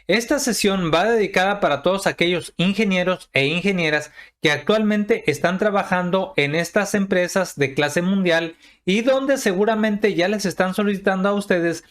Esta sesión va dedicada para todos aquellos ingenieros e ingenieras que actualmente están trabajando en estas empresas de clase mundial y donde seguramente ya les están solicitando a ustedes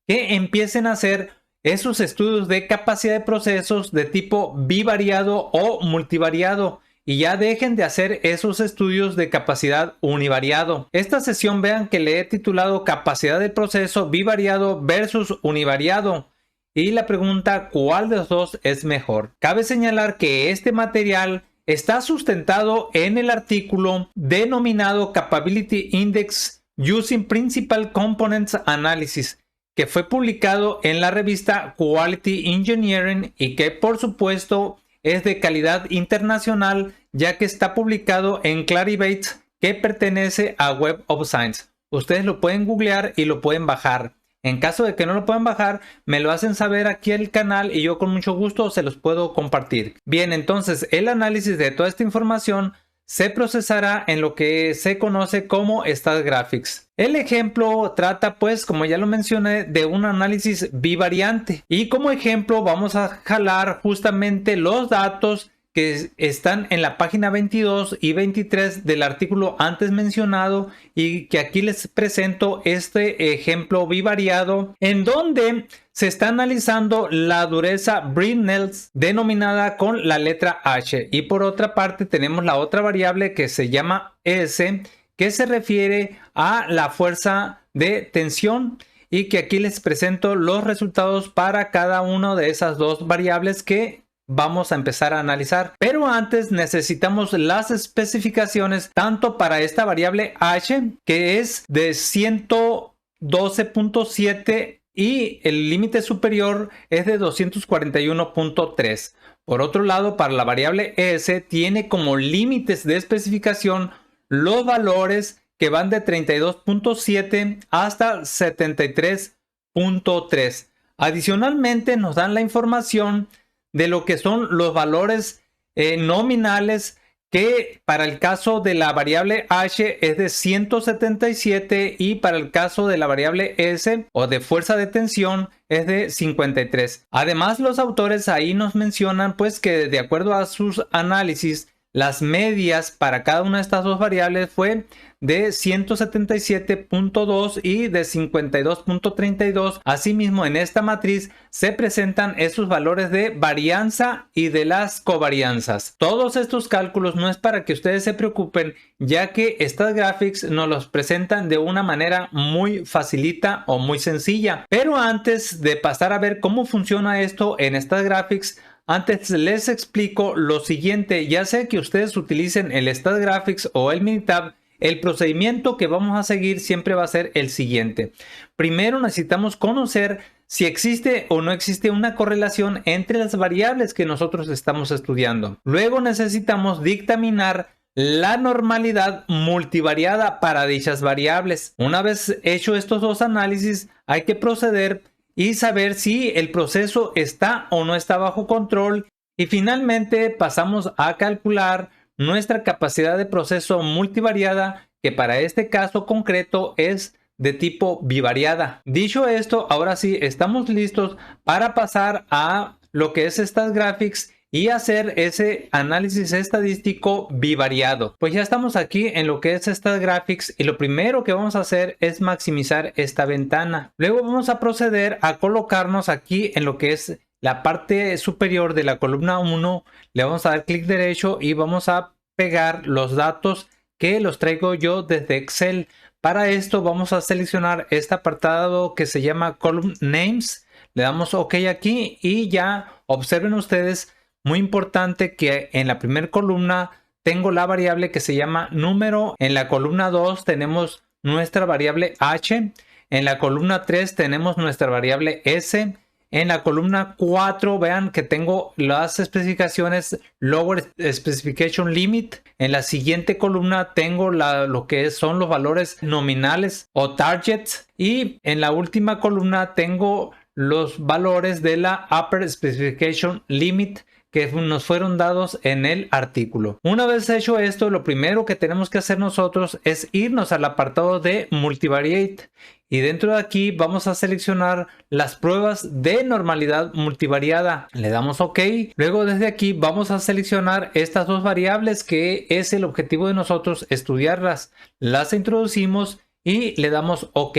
que empiecen a hacer esos estudios de capacidad de procesos de tipo bivariado o multivariado y ya dejen de hacer esos estudios de capacidad univariado. Esta sesión vean que le he titulado capacidad de proceso bivariado versus univariado. Y la pregunta, ¿cuál de los dos es mejor? Cabe señalar que este material está sustentado en el artículo denominado Capability Index Using Principal Components Analysis, que fue publicado en la revista Quality Engineering y que por supuesto es de calidad internacional, ya que está publicado en Clarivate, que pertenece a Web of Science. Ustedes lo pueden googlear y lo pueden bajar. En caso de que no lo puedan bajar, me lo hacen saber aquí en el canal y yo con mucho gusto se los puedo compartir. Bien, entonces el análisis de toda esta información se procesará en lo que se conoce como StatGraphics. El ejemplo trata, pues, como ya lo mencioné, de un análisis bivariante. Y como ejemplo vamos a jalar justamente los datos que están en la página 22 y 23 del artículo antes mencionado y que aquí les presento este ejemplo bivariado en donde se está analizando la dureza Brinell denominada con la letra H y por otra parte tenemos la otra variable que se llama S, que se refiere a la fuerza de tensión y que aquí les presento los resultados para cada una de esas dos variables que vamos a empezar a analizar. Pero antes necesitamos las especificaciones tanto para esta variable H, que es de 112.7 y el límite superior es de 241.3. Por otro lado, para la variable S tiene como límites de especificación los valores que van de 32.7 hasta 73.3. Adicionalmente nos dan la información de lo que son los valores nominales, que para el caso de la variable H es de 177 y para el caso de la variable S o de fuerza de tensión es de 53. Además, los autores ahí nos mencionan pues que de acuerdo a sus análisis, las medias para cada una de estas dos variables fue de 177.2 y de 52.32. Asimismo, en esta matriz se presentan esos valores de varianza y de las covarianzas. Todos estos cálculos no es para que ustedes se preocupen, ya que StatGraphics nos los presentan de una manera muy facilita o muy sencilla. Pero antes de pasar a ver cómo funciona esto en StatGraphics, antes les explico lo siguiente. Ya sea que ustedes utilicen el StatGraphics o el Minitab, el procedimiento que vamos a seguir siempre va a ser el siguiente. Primero necesitamos conocer si existe o no existe una correlación entre las variables que nosotros estamos estudiando. Luego necesitamos dictaminar la normalidad multivariada para dichas variables. Una vez hecho estos dos análisis, hay que proceder y saber si el proceso está o no está bajo control. Y finalmente pasamos a calcular nuestra capacidad de proceso multivariada, que para este caso concreto es de tipo bivariada. Dicho esto, ahora sí estamos listos para pasar a lo que es StatGraphics y hacer ese análisis estadístico bivariado. Pues ya estamos aquí en lo que es StatGraphics y lo primero que vamos a hacer es maximizar esta ventana. Luego vamos a proceder a colocarnos aquí en lo que es la parte superior de la columna 1. Le vamos a dar clic derecho y vamos a pegar los datos que los traigo yo desde Excel. Para esto vamos a seleccionar este apartado que se llama Column Names. Le damos OK aquí y ya observen ustedes, muy importante, que en la primera columna tengo la variable que se llama número. En la columna 2 tenemos nuestra variable H. En la columna 3 tenemos nuestra variable S. En la columna 4 vean que tengo las especificaciones Lower Specification Limit. En la siguiente columna tengo lo que son los valores nominales o targets. Y en la última columna tengo los valores de la Upper Specification Limit que nos fueron dados en el artículo. Una vez hecho esto, lo primero que tenemos que hacer nosotros es irnos al apartado de Multivariate y dentro de aquí vamos a seleccionar las pruebas de normalidad multivariada. Le damos OK. Luego desde aquí vamos a seleccionar estas dos variables que es el objetivo de nosotros estudiarlas. Las introducimos y le damos OK.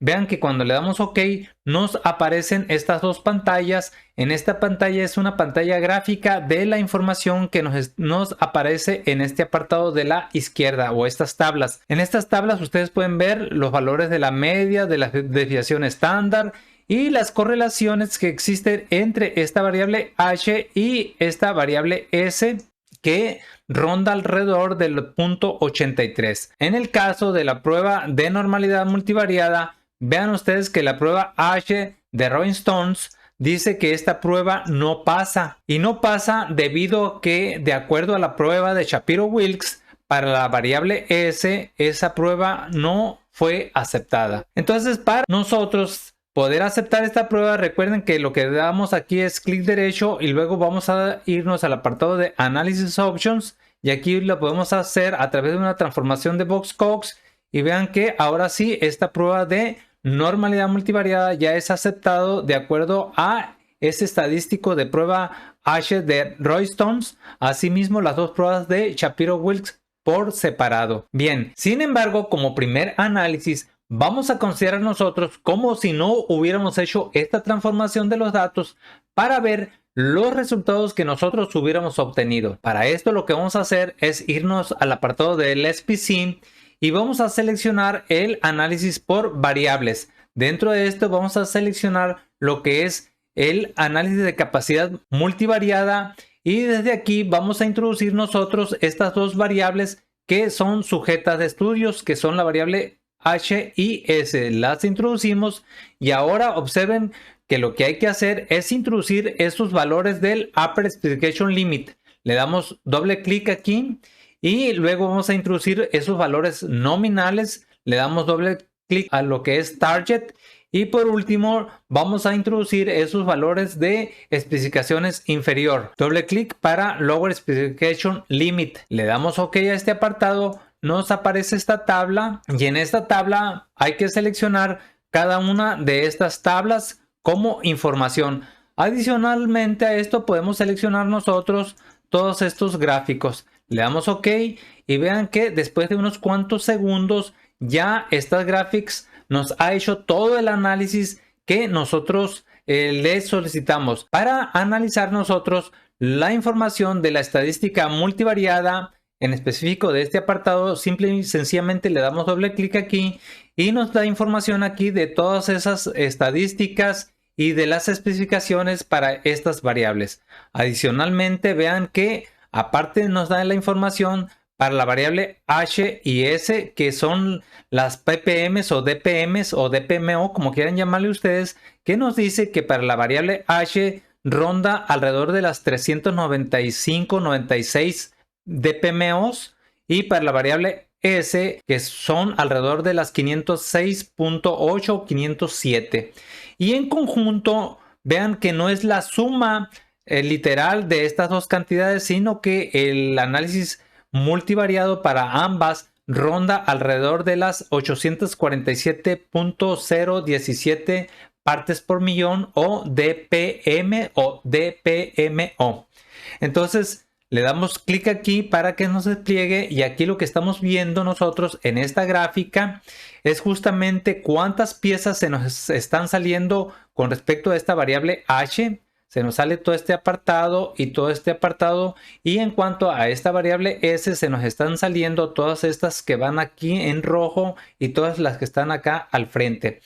Vean que cuando le damos OK nos aparecen estas dos pantallas. En esta pantalla es una pantalla gráfica de la información que nos aparece en este apartado de la izquierda o estas tablas. En estas tablas ustedes pueden ver los valores de la media, de la desviación estándar y las correlaciones que existen entre esta variable h y esta variable s, que ronda alrededor del punto 83. En el caso de la prueba de normalidad multivariada, vean ustedes que la prueba H de Rolling Stones dice que esta prueba no pasa. Y no pasa debido a que, de acuerdo a la prueba de Shapiro-Wilks, para la variable S, esa prueba no fue aceptada. Entonces, para nosotros poder aceptar esta prueba, recuerden que lo que damos aquí es clic derecho y luego vamos a irnos al apartado de Analysis Options. Y aquí lo podemos hacer a través de una transformación de Box-Cox. Y vean que ahora sí, esta prueba de normalidad multivariada ya es aceptado de acuerdo a ese estadístico de prueba H de Rolling Stones. Asimismo, las dos pruebas de Shapiro-Wilks por separado. Bien, sin embargo, como primer análisis, vamos a considerar nosotros como si no hubiéramos hecho esta transformación de los datos para ver los resultados que nosotros hubiéramos obtenido. Para esto lo que vamos a hacer es irnos al apartado del SPC y vamos a seleccionar el análisis por variables. Dentro de esto vamos a seleccionar lo que es el análisis de capacidad multivariada y desde aquí vamos a introducir nosotros estas dos variables que son sujetas de estudios, que son la variable H y S. Las introducimos y ahora observen que lo que hay que hacer es introducir estos valores del Upper Specification Limit. Le damos doble clic aquí y luego vamos a introducir esos valores nominales. Le damos doble clic a lo que es Target. Y por último, vamos a introducir esos valores de especificaciones inferior. Doble clic para Lower Specification Limit. Le damos OK a este apartado. Nos aparece esta tabla y en esta tabla hay que seleccionar cada una de estas tablas como información. Adicionalmente a esto podemos seleccionar nosotros todos estos gráficos. Le damos OK y vean que después de unos cuantos segundos ya estas graphics nos ha hecho todo el análisis que nosotros le solicitamos para analizar nosotros la información de la estadística multivariada. En específico de este apartado, simple y sencillamente le damos doble clic aquí y nos da información aquí de todas esas estadísticas y de las especificaciones para estas variables. Adicionalmente, vean que aparte nos da la información para la variable H y S, que son las ppms o dpms o dpmo, como quieran llamarle ustedes, que nos dice que para la variable H ronda alrededor de las 395-96 dpmos y para la variable S que son alrededor de las 506.8 507. Y en conjunto vean que no es la suma literal de estas dos cantidades, sino que el análisis multivariado para ambas ronda alrededor de las 847.017 partes por millón o dpm o dpmo. Entonces le damos clic aquí para que nos despliegue y aquí lo que estamos viendo nosotros en esta gráfica es justamente cuántas piezas se nos están saliendo con respecto a esta variable H. Se nos sale todo este apartado y todo este apartado, y en cuanto a esta variable S se nos están saliendo todas estas que van aquí en rojo y todas las que están acá al frente.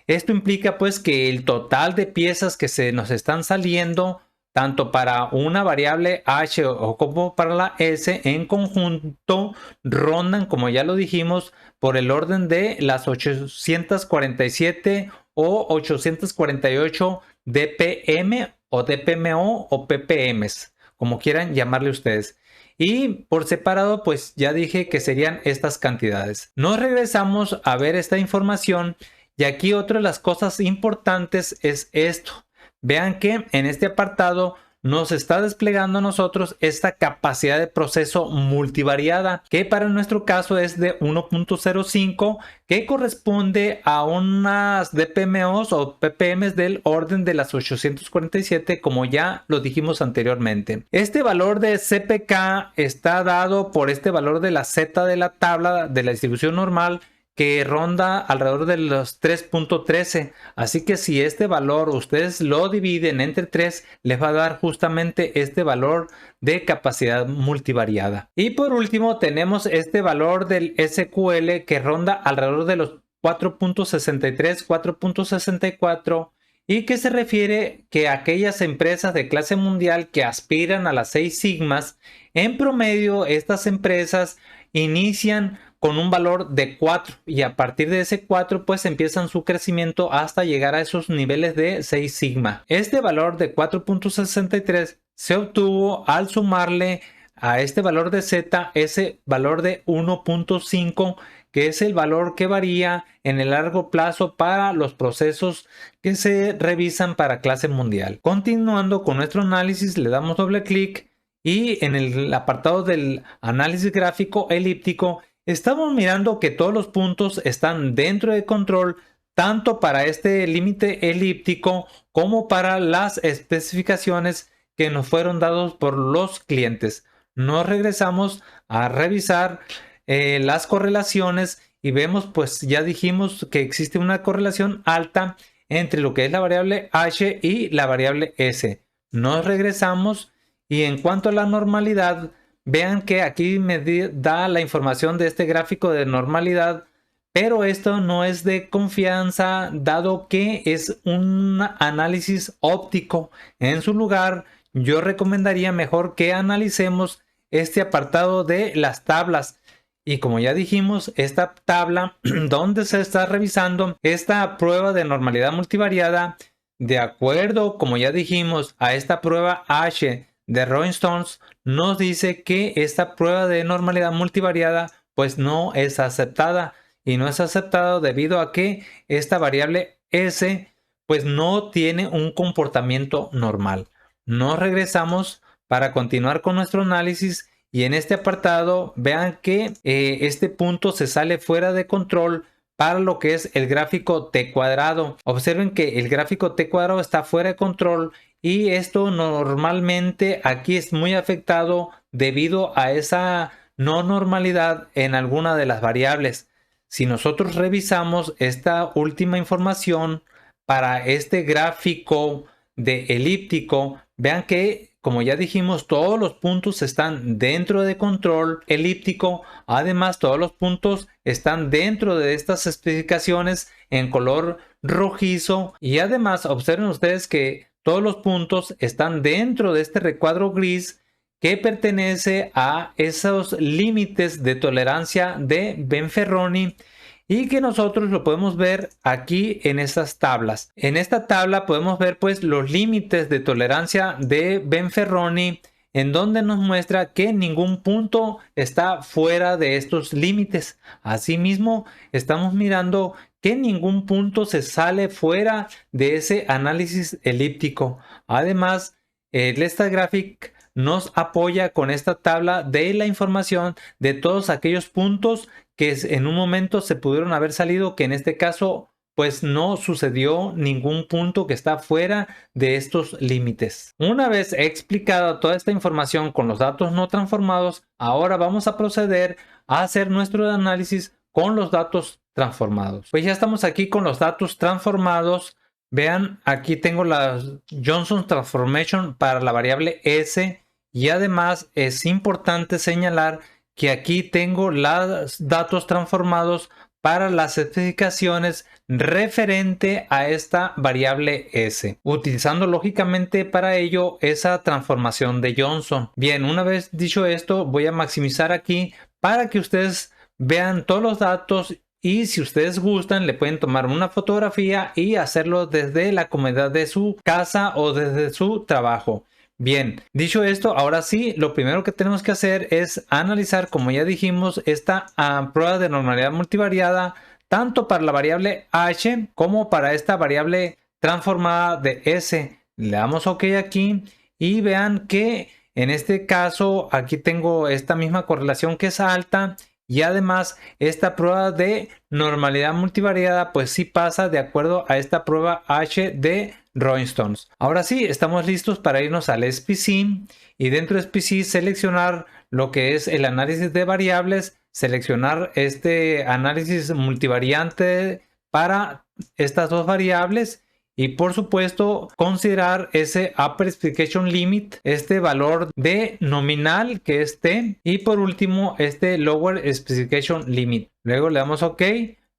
Esto implica pues que el total de piezas que se nos están saliendo tanto para una variable H o como para la S en conjunto rondan, como ya lo dijimos, por el orden de las 847 o 848 dpm o dpmo o ppms, como quieran llamarle ustedes. Y por separado pues ya dije que serían estas cantidades. Nos regresamos a ver esta información y aquí otra de las cosas importantes es esto. Vean que en este apartado nos está desplegando a nosotros esta capacidad de proceso multivariada, que para nuestro caso es de 1.05, que corresponde a unas DPMOs o PPMs del orden de las 847, como ya lo dijimos anteriormente. Este valor de CPK está dado por este valor de la Z de la tabla de la distribución normal, que ronda alrededor de los 3.13. Así que si este valor ustedes lo dividen entre 3, les va a dar justamente este valor de capacidad multivariada. Y por último tenemos este valor del SQL, que ronda alrededor de los 4.63, 4.64, y que se refiere que aquellas empresas de clase mundial que aspiran a las 6 sigmas, en promedio estas empresas inician con un valor de 4 y a partir de ese 4 pues empiezan su crecimiento hasta llegar a esos niveles de 6 sigma. Este valor de 4.63 se obtuvo al sumarle a este valor de Z ese valor de 1.5, que es el valor que varía en el largo plazo para los procesos que se revisan para clase mundial. Continuando con nuestro análisis, le damos doble clic y en el apartado del análisis gráfico elíptico estamos mirando que todos los puntos están dentro de control, tanto para este límite elíptico como para las especificaciones que nos fueron dados por los clientes. Nos regresamos a revisar las correlaciones y vemos, pues ya dijimos que existe una correlación alta entre lo que es la variable H y la variable S. Nos regresamos y en cuanto a la normalidad, vean que aquí me da la información de este gráfico de normalidad, pero esto no es de confianza dado que es un análisis óptico. En su lugar, yo recomendaría mejor que analicemos este apartado de las tablas. Y como ya dijimos, esta tabla donde se está revisando esta prueba de normalidad multivariada, de acuerdo, como ya dijimos, a esta prueba H de Rolling Stones, nos dice que esta prueba de normalidad multivariada pues no es aceptada, y no es aceptado debido a que esta variable S pues no tiene un comportamiento normal. Nos regresamos para continuar con nuestro análisis y en este apartado vean que este punto se sale fuera de control para lo que es el gráfico T cuadrado. Observen que el gráfico T cuadrado está fuera de control y esto normalmente aquí es muy afectado debido a esa no normalidad en alguna de las variables. Si nosotros revisamos esta última información para este gráfico de elíptico, vean que, como ya dijimos, todos los puntos están dentro de control elíptico. Además, todos los puntos están dentro de estas especificaciones en color rojizo. Y además, observen ustedes que todos los puntos están dentro de este recuadro gris que pertenece a esos límites de tolerancia de Benferroni, y que nosotros lo podemos ver aquí en estas tablas. En esta tabla podemos ver pues los límites de tolerancia de Benferroni, en donde nos muestra que ningún punto está fuera de estos límites. Asimismo, estamos mirando que ningún punto se sale fuera de ese análisis elíptico. Además, esta gráfica nos apoya con esta tabla de la información de todos aquellos puntos que en un momento se pudieron haber salido, que en este caso pues no sucedió ningún punto que está fuera de estos límites. Una vez explicada toda esta información con los datos no transformados, ahora vamos a proceder a hacer nuestro análisis con los datos transformados. Pues ya estamos aquí con los datos transformados. Vean, aquí tengo la Johnson Transformation para la variable S, y además es importante señalar que aquí tengo los datos transformados para las especificaciones referente a esta variable S, utilizando lógicamente para ello esa transformación de Johnson. Bien, una vez dicho esto, voy a maximizar aquí para que ustedes vean todos los datos, y si ustedes gustan le pueden tomar una fotografía y hacerlo desde la comodidad de su casa o desde su trabajo. Bien, dicho esto, ahora sí, lo primero que tenemos que hacer es analizar, como ya dijimos, esta prueba de normalidad multivariada, tanto para la variable H como para esta variable transformada de S. Le damos OK aquí y vean que en este caso aquí tengo esta misma correlación que es alta. Y además esta prueba de normalidad multivariada pues sí pasa de acuerdo a esta prueba H de Rollston. Ahora sí, estamos listos para irnos al SPC y dentro de SPC seleccionar lo que es el análisis de variables, seleccionar este análisis multivariante para estas dos variables. Y por supuesto considerar ese Upper Specification Limit, este valor de nominal que es T, y por último este Lower Specification Limit. Luego le damos OK,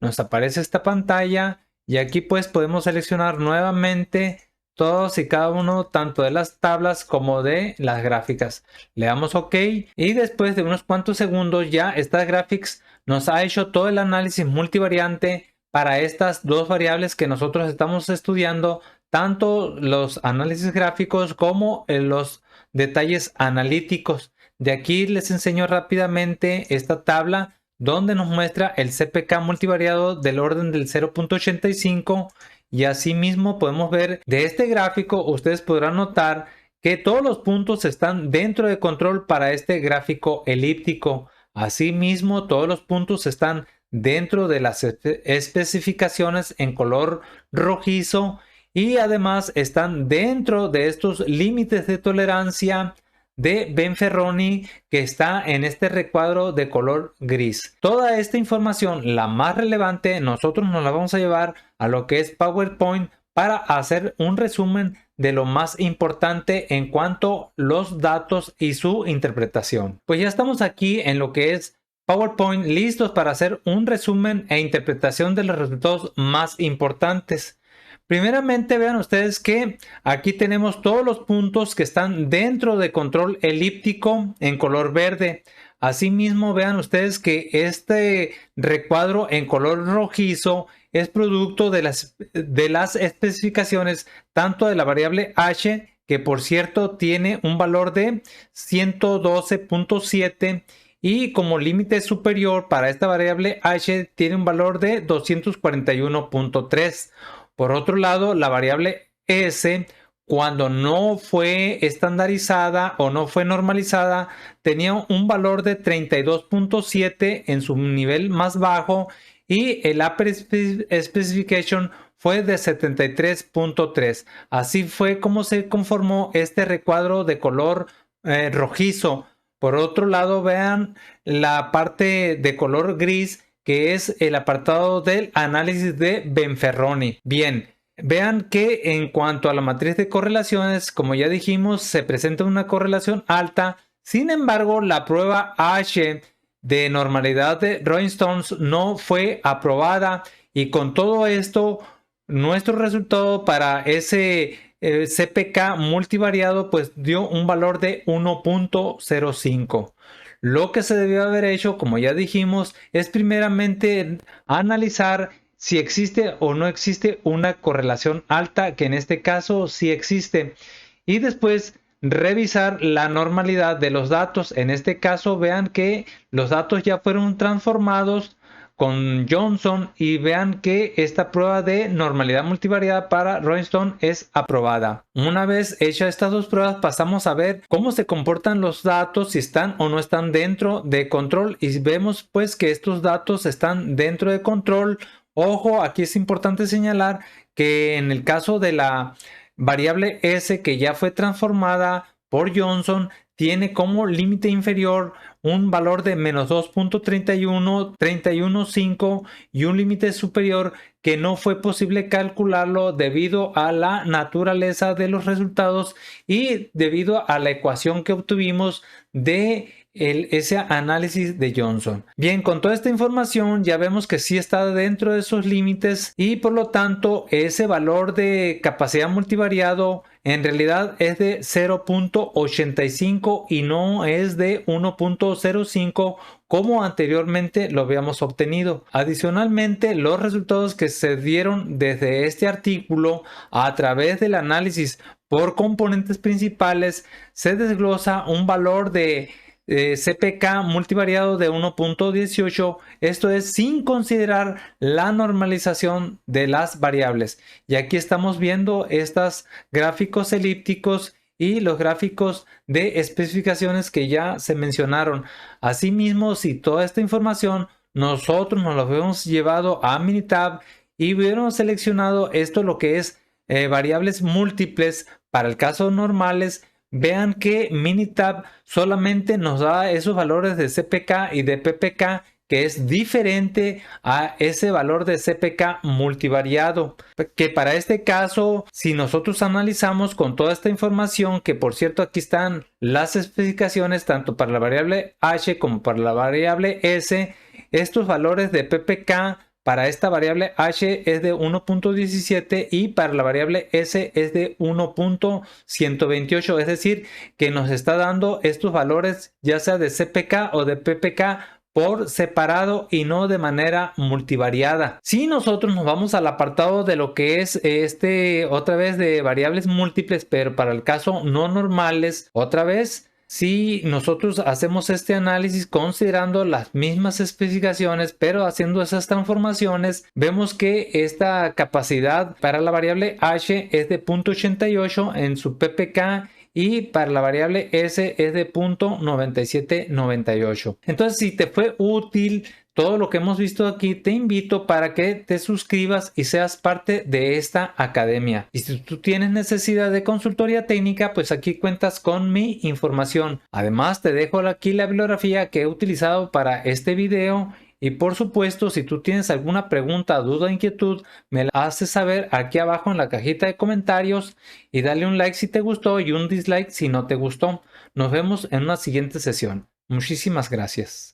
nos aparece esta pantalla y aquí pues podemos seleccionar nuevamente todos y cada uno tanto de las tablas como de las gráficas. Le damos OK y después de unos cuantos segundos ya esta graphics nos ha hecho todo el análisis multivariante para estas dos variables que nosotros estamos estudiando, tanto los análisis gráficos como los detalles analíticos. De aquí les enseño rápidamente esta tabla donde nos muestra el CPK multivariado del orden del 0.85 y asimismo podemos ver de este gráfico, ustedes podrán notar que todos los puntos están dentro de control para este gráfico elíptico. Asimismo, todos los puntos están dentro de las especificaciones en color rojizo y además están dentro de estos límites de tolerancia de Benferroni que está en este recuadro de color gris. Toda esta información, la más relevante, nosotros nos la vamos a llevar a lo que es PowerPoint para hacer un resumen de lo más importante en cuanto a los datos y su interpretación. Pues ya estamos aquí en lo que es PowerPoint, listos para hacer un resumen e interpretación de los resultados más importantes. Primeramente vean ustedes que aquí tenemos todos los puntos que están dentro de control elíptico en color verde. Asimismo vean ustedes que este recuadro en color rojizo es producto de las especificaciones tanto de la variable H, que por cierto tiene un valor de 112.7, y como límite superior para esta variable H tiene un valor de 241.3. Por otro lado, la variable S, cuando no fue estandarizada o no fue normalizada, tenía un valor de 32.7 en su nivel más bajo y el Upper Specification fue de 73.3. Así fue como se conformó este recuadro de color rojizo. Por otro lado, vean la parte de color gris, que es el apartado del análisis de Benferroni. Bien, vean que en cuanto a la matriz de correlaciones, como ya dijimos, se presenta una correlación alta. Sin embargo, la prueba H de normalidad de Rollston no fue aprobada y con todo esto, nuestro resultado para ese CPK multivariado pues dio un valor de 1.05. Lo que se debió haber hecho, como ya dijimos, es primeramente analizar si existe o no existe una correlación alta, que en este caso sí existe, y después revisar la normalidad de los datos. En este caso vean que los datos ya fueron transformados con Johnson y vean que esta prueba de normalidad multivariada para Rollston es aprobada. Una vez hechas estas dos pruebas, pasamos a ver cómo se comportan los datos, si están o no están dentro de control, y vemos pues que estos datos están dentro de control. Ojo, aquí es importante señalar que en el caso de la variable S, que ya fue transformada por Johnson, tiene como límite inferior un valor de menos 2.31, 31.5 y un límite superior que no fue posible calcularlo debido a la naturaleza de los resultados y debido a la ecuación que obtuvimos de ese análisis de Johnson. Bien, con toda esta información ya vemos que sí está dentro de esos límites y por lo tanto ese valor de capacidad multivariado en realidad es de 0.85 y no es de 1.05 como anteriormente lo habíamos obtenido. Adicionalmente, los resultados que se dieron desde este artículo a través del análisis por componentes principales se desglosa un valor de CPK multivariado de 1.18, esto es sin considerar la normalización de las variables. Y aquí estamos viendo estos gráficos elípticos y los gráficos de especificaciones que ya se mencionaron. Asimismo, si toda esta información nosotros nos lo hemos llevado a Minitab y hubiéramos seleccionado esto, lo que es variables múltiples para el caso normales, vean que Minitab solamente nos da esos valores de CPK y de PPK, que es diferente a ese valor de CPK multivariado, que para este caso, si nosotros analizamos con toda esta información, que por cierto aquí están las especificaciones tanto para la variable h como para la variable s, estos valores de PPK para esta variable h es de 1.17 y para la variable s es de 1.128, es decir, que nos está dando estos valores ya sea de CPK o de PPK por separado y no de manera multivariada. Si nosotros nos vamos al apartado de lo que es otra vez de variables múltiples, pero para el caso no normales, otra vez, si nosotros hacemos este análisis considerando las mismas especificaciones, pero haciendo esas transformaciones, vemos que esta capacidad para la variable h es de 0.88 en su PPK y para la variable s es de 0.9798. Entonces, si te fue útil todo lo que hemos visto aquí, te invito para que te suscribas y seas parte de esta academia. Y si tú tienes necesidad de consultoría técnica, pues aquí cuentas con mi información. Además, te dejo aquí la bibliografía que he utilizado para este video. Y por supuesto, si tú tienes alguna pregunta, duda, inquietud, me la haces saber aquí abajo en la cajita de comentarios y dale un like si te gustó y un dislike si no te gustó. Nos vemos en una siguiente sesión. Muchísimas gracias.